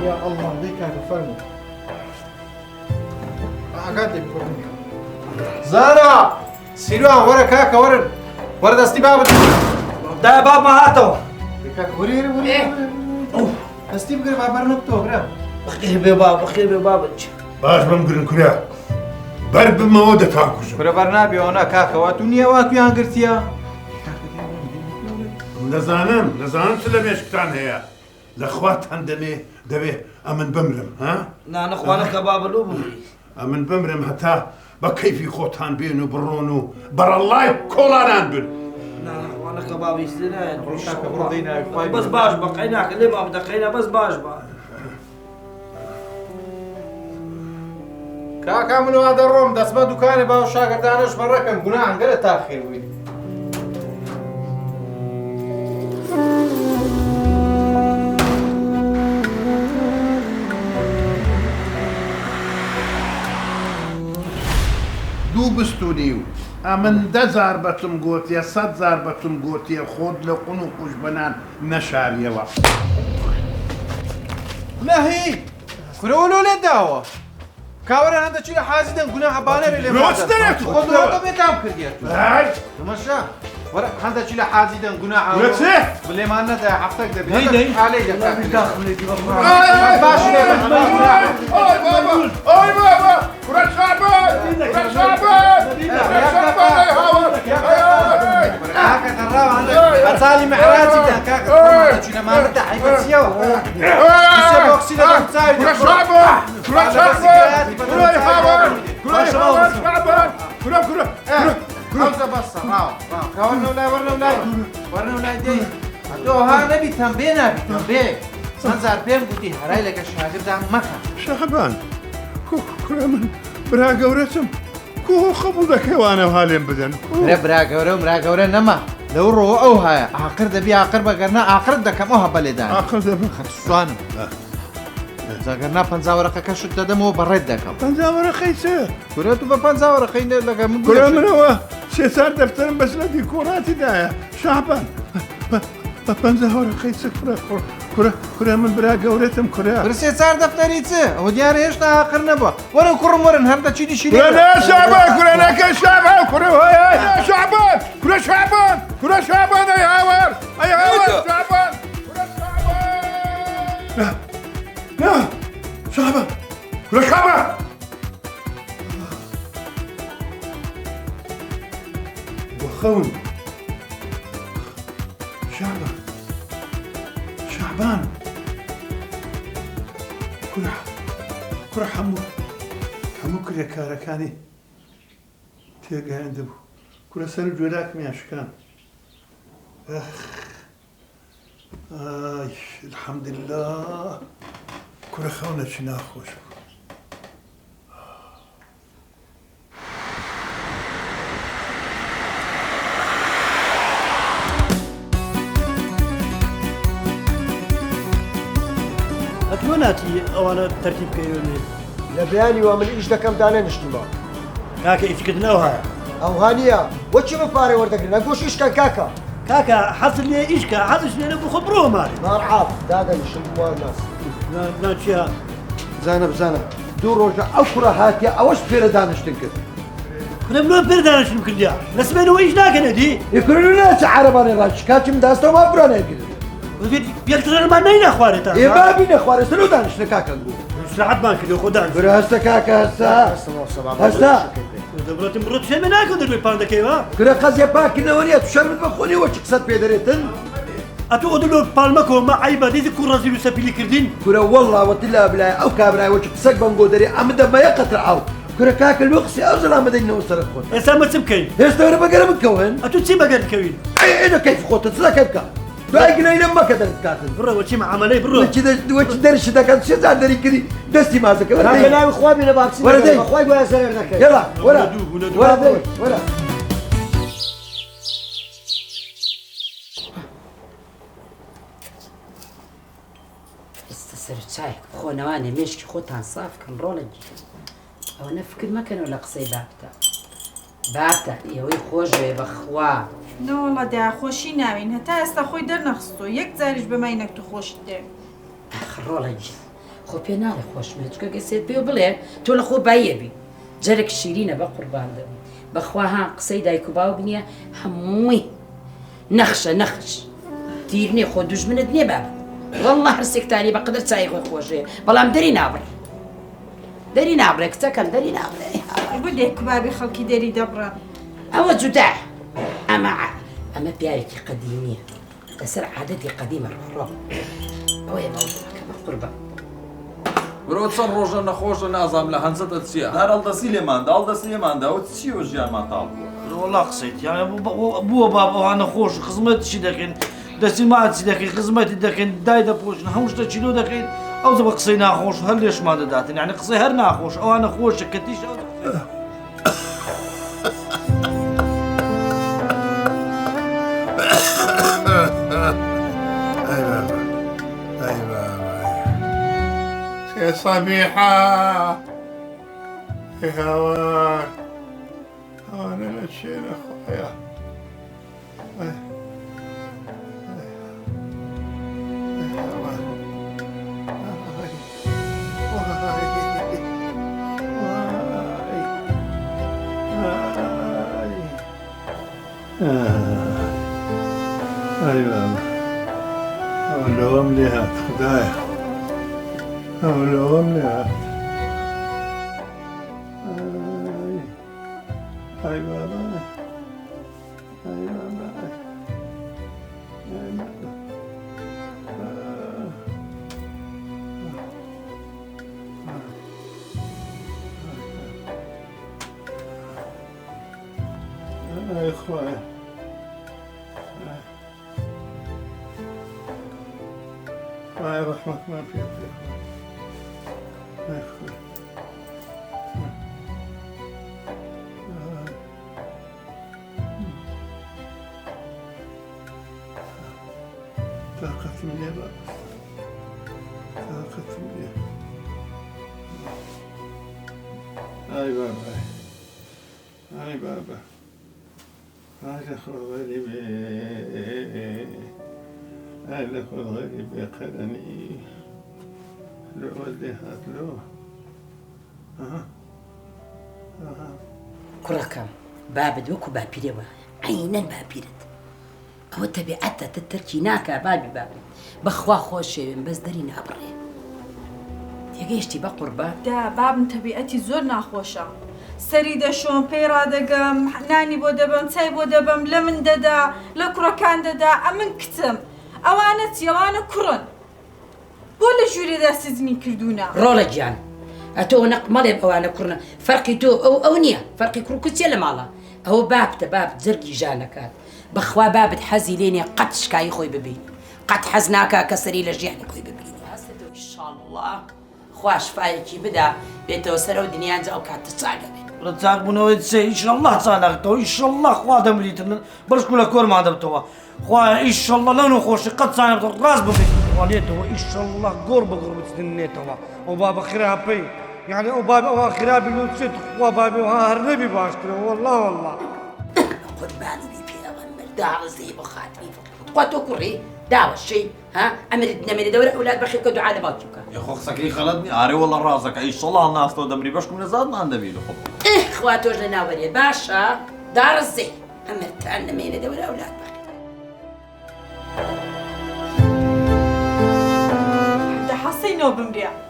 يا الله ديك فرمو قاعد زارا سيروان ورا كاكا ورا دستي باب دا باب ما هاتوا كاكا وري دستي بقري باب برنبتو برا بخير ببابك باش بمقرن كرا برب مودة تاكوش كرا برنابي هنا كاكا ودنيا واكو انقرتيا نزانم سلميش كتان هي الاخوات عندني دبي امن بمرم ها نحن اخوانك باب الأم امن بمرم حتى بكيفي خوتان بينو برونو بر الله كولان بن نحن اخوانك باب يسلنا كاكا برضينا بس باش بقيناك اللي باب دقينا بس باش كاكا منو هذا الروم دست ما دكاني باو شاگردانش مركم گناه انقل تاخير وي دو بستونيو امن دزار بتم قوتي صد زار بتم قوتي خود لقنو قوش بنان نشار يوا لا هي كرولو لداوا كاورا هذا شيء حازدا قناه بانر اللي لا استنيت خذ له بيتام كرديت هاي تمشى ورا هذا شيء حازدا قناه لا تسه بلي ما نتا حفتك ده هيدي عليه لا بداخل لي باش اي بابا كرة شعبان كاكا تراو عندك أصالي معراتي ده كاكا شو ما نتا حيفت سيو بس بوكسي ده تساوي كرة شعبان خمسة بس راو ورنا ولا دي أدو ها نبي تنبيه سنزار بيم قلتي هراي لك الشاگرد عن مكة شعبان كرة من برا قورتم كو خبودك وانا وهالين بدن برا قورة نما لو رو او هاي عقر دبي عقر بقرنا عقر دكم اوها بلدان عقر دبي خرسوانم زاقرنا پنزا ورقه كشت ددمو برد دكم پنزا ورقه سه كرة تو بپنزا ورقه لك من كرة من هو سيسار دفترم بس لدي كوراتي دايا شعبان پنزا ورقه سه كرة من برا قورتم كرة برسي صار دفتري تسه هو ديار هيش آخر نبا ورا كرمورن هردا تشيدي شيلي كرة لا شعبان كرة لا كشعبان كرة هاي شعبان كرة شعبان أي هاور شعبان كرة شعبان لا شعبان كرة شعبان وخون شعبان كرة حمو كرة كاركاني تيجي عنده كرة سنة جولاك مياشكان الحمد لله كرة خونة شناخوش أتمناتي أوانا ترتيب كيوني لبياني ومن إيش دكم دانا نشتما كاكا إيش كدنا وها أو هانية وش مفاري وردك نقوش إيش كان كاكا حصل لي إيش كا حصل لي أبو خبروه مالي مرحب دادا يشموا الناس ناتشيا زانب دور رجع أو كرة هاتيا أوش بير دانش تنكر كنا بنو بردان شنو كل نسمعنا وإيش ناكن دي يكونوا ناس عرباني راش كاتم داستو ما برانا يقول بيقتلنا ما نينا خواري تا إيه ما بينا خواري سلو دانش نكاكا نقول سرعت ما كده خدان كرة هستا كاكا هستا دبرت مرات شيء من أكو دربي باندا كيوا كرة قضية باكنا ونيا تشمل بخوني وش قصد بيدريتن أتو أدلو بالمكو ما عيبة دي كورة زيرو سبيلي كردين كرة والله وتلا بلا أو كابراي وش قصد بنقودري أمدا ما يقتل عاو كرة كاك الوقسي أزرع مدين نوصل الخون إنسان ما تسمكين هستوري بقرا متكون أتو تسيب بقرا كوين أي أنا كيف خوت تصدق كيف كا دايقنا إلى ما كدر كاتن برا وشي مع عملي برا وش درش ده كان شو زادري كذي دستي ماسك لا لا إخوان من بابسي وردي إخوان ولا سير ذاك يلا ولا استسر تشايك خو نواني مشكي خوتان صاف كم رولج او نفكر ما كانوا لقصي بابتا يوي خوجه بخوا نو والله دا خوشي ناوين هتا استا خوي در نخستو يك زارج بما انك تخوش در اخ رولج خۆ پێ ناڵێ خۆشمێ چکە گەسێت پێ و بڵێ تۆ لە خۆ بایەبی جەرێک شیرینە بە قوربان دەبی بەخوا ها قسەی دایک و باو بنیە هەمووی نەخشە نەخش تیر نییە خۆ دوژمنت نییە باب والله هەر سێکتانی بە قدر چای خۆی خۆشەیە بەڵام دەری نابڕێ دەری نابڕێ کچەکەم دەری نابڕێ بۆ دێک بابی خەڵکی دەری دەبڕە ئەوە جودا ئەمە پیاوێکی قەدیمیە لەسەر عادەتی قەدیمە ڕۆ ئەوەیە مەوزوعەکە بە قوربان برۆ چەند ڕۆژە نەخۆشە نازام لە هەنجەتە چییە؟ هەر ئەڵدەسی لێماندا ئەڵدەسی لێماندا ئەوە چیوە ژیانمان تاڵ بووە؟ والله قسەیت یانە بووە بابەوانە خۆش خزمەتشی دەکەین دەستی ماچی دەکەین خزمەتی دەکەین دای دەپۆشن هەموو شتە چیلۆ دەکەین ئەو بە قسەی ناخۆش هەر لێشمان دەداتن یعنی قسەی هەر ناخۆش ئەوانە خۆشە کە تیش يا صبيحة يا هوان هوان الأشياء أخويا أيوة أولهم لها خدايا أولهم لها أي بابا أي بابا أي إخوان الله يرحمك ما في طاقة مني بقى طاقة مني أي بابا أي بابا هذا خذ غريبي هذا خذ غريبي قرني لو وديهات له کوڕەکەم بابت وەکو باپیرەوە عینەن باپیرت ئەوە تەبیعەتە تەرکی ناکە بابی بابت بەخوا خۆش شێوێن بەس دەری نابڕێ تێگەیشتی بە قوربان دا بابم تەبیعەتی زۆر ناخۆشە سەری دەشۆم پێی ڕادەگەم نانی بۆ دەبم چای بۆ دەبم لە من دەدا لە کوڕەکان دەدا ئەمن کچم ئەوانە چیەوانە کوڕن بۆ لە ژوورێدا سزنی کردوونە ڕۆڵە گیان ئەتۆ نەقمەڵێ ئەوانە کوڕنە فەرقی تۆ ئەو نییە فەرقی کوڕ کچێ لە ماڵە ئەوە بابتە باب جەرگی ژانەکات بەخوا بابت حەزی لێ نییە قەت شکایی خۆی ببین قەت حەز ناکا کە سەری لە ژیانی خۆی ببینی هەستێتەوە ئینشاڵڵا خوا شفایەکی بدا بێتەوە سەرە و دنیاجا ئەو کاتە چاگە بێت لە چاکبوونەوەی سێ ئیشەڵڵا چانەکەتەوە ئیشەڵڵا خوا دەمریتن بەشکو لە کۆرمان دەبتەوە خوا ئیشەڵڵا لەو نەخۆشی قەت چانەکەتەوە ڕاست ببێت وانێتەوە ئیشەڵڵا گۆڕ بە گۆڕ بچنێتەوە ئەو بابە خراپەی يعني أو بابي أو خرابي لو تشت خوا بابي وهار نبي باشتري والله والله قرباني بي بيغمبر دار زي بخاطري قوتو كوري داوى الشيء ها أمرتنا من دورة أولاد بخير كدعاء لباكيوك يا خو خسكي خلدني عاري والله راسك أي شاء الله الناس تو دمري بشكم نزاد ما عندي بيلو خب خواتو جلنا وري باشا دار الزي أمرتنا من دورة أولاد بخير دا حسينو بمريا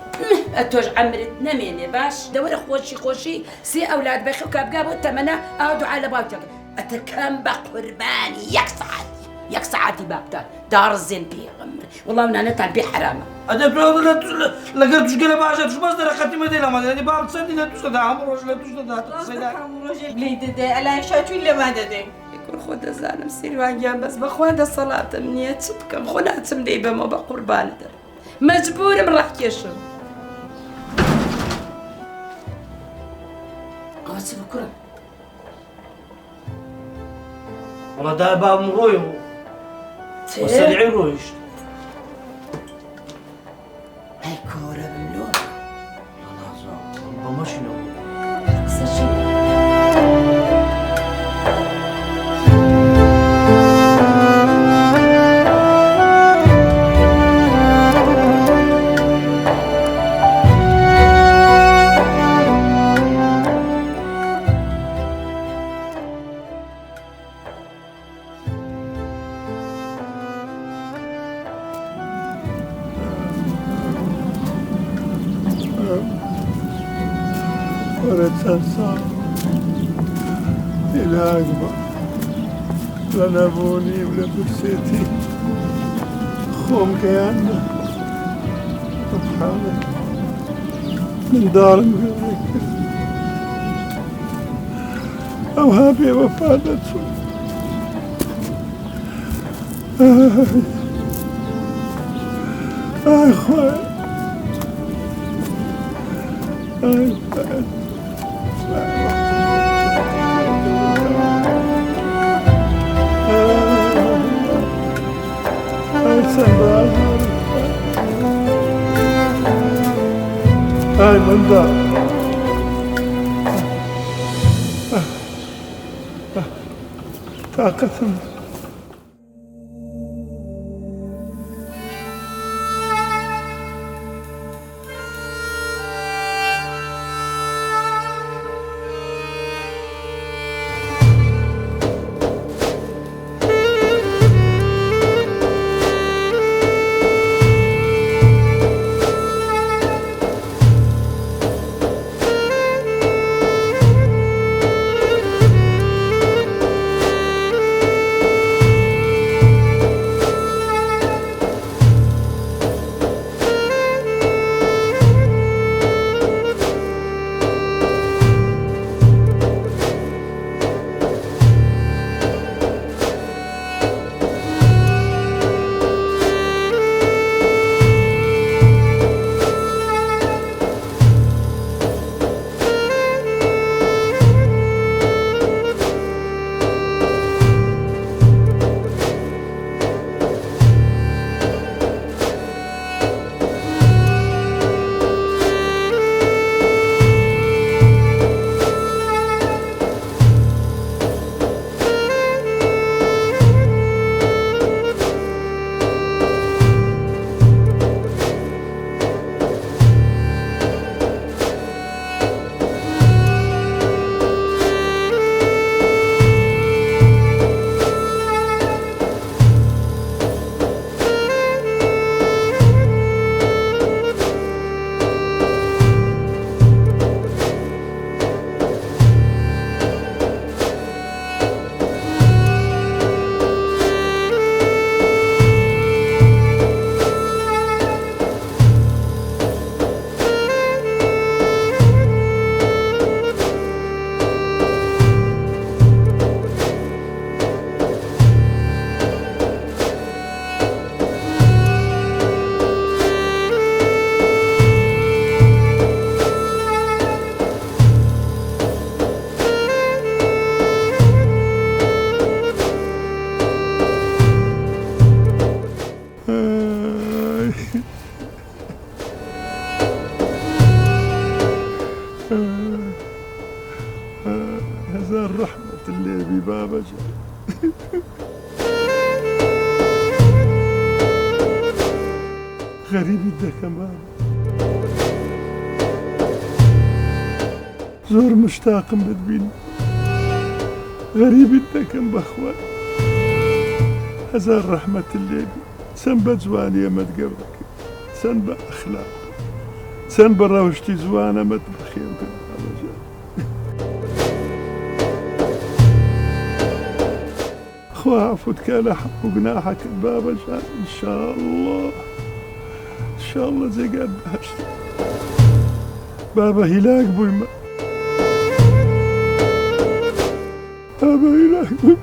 ئەتۆش عەمرت نەمێنێ باش دەوەرە خۆشی سێ ئەولاد بەخێ و کابگا بۆ تەمەنە ئەو دوعا لە باوکەکە ئەتەکەم بە قوربانی یەک سەعاتی بابتان دارزێن پێغەمبەر وەڵڵا نانەتان پێ حرامە ئەدە لەگەر توشگە لە باشە توش بەس دەرەقەتی مەدەی لە مادەی باب چەندی لە توش دەدا هەموو ڕۆژ لە توش دەدا ڕۆژێک لێی دەدەی ئەلای شاتووی لێما دەدەی کوڕ خۆ دەزانم سیروانگیان بەس بەخوا دەسەڵاتم نییە چ بکەم خۆ ناچم لێی بەمەوە بە قوربانتە مەجبورم ڕاکێشم ئەوە چ بکڕم والله دا بابم ڕۆی وسەریعی ڕۆیشت ئەی کۆرە بملۆ بەمەشینەوە ورد صار إلى أكبر لا نبوني ولا برسيتي خوم كيانا بحالك من دار مغيرك أو هابي وفادته آي خويا آي خويا هاي من دار طاقة هذا رحمة اللي ببابا غريب ده كمان زور مشتاق بدبين غريب ده كم بخوان هذا رحمة اللي سنبت زوانية ما تقبلك سنبت أخلاق سنبت روشتي زوانة ما تبخيم أخوة عفوتك على حق وجناحك بابا جان إن شاء الله إن شاء الله زي قد بهشت بابا هلاك بويما بابا هلاك بويما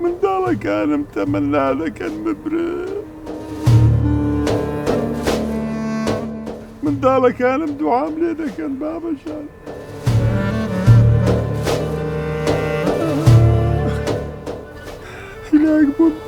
من دارك أنا متمنى لك المبرر من دارك أنا مدعام ليدك بابا جان هلاك بويما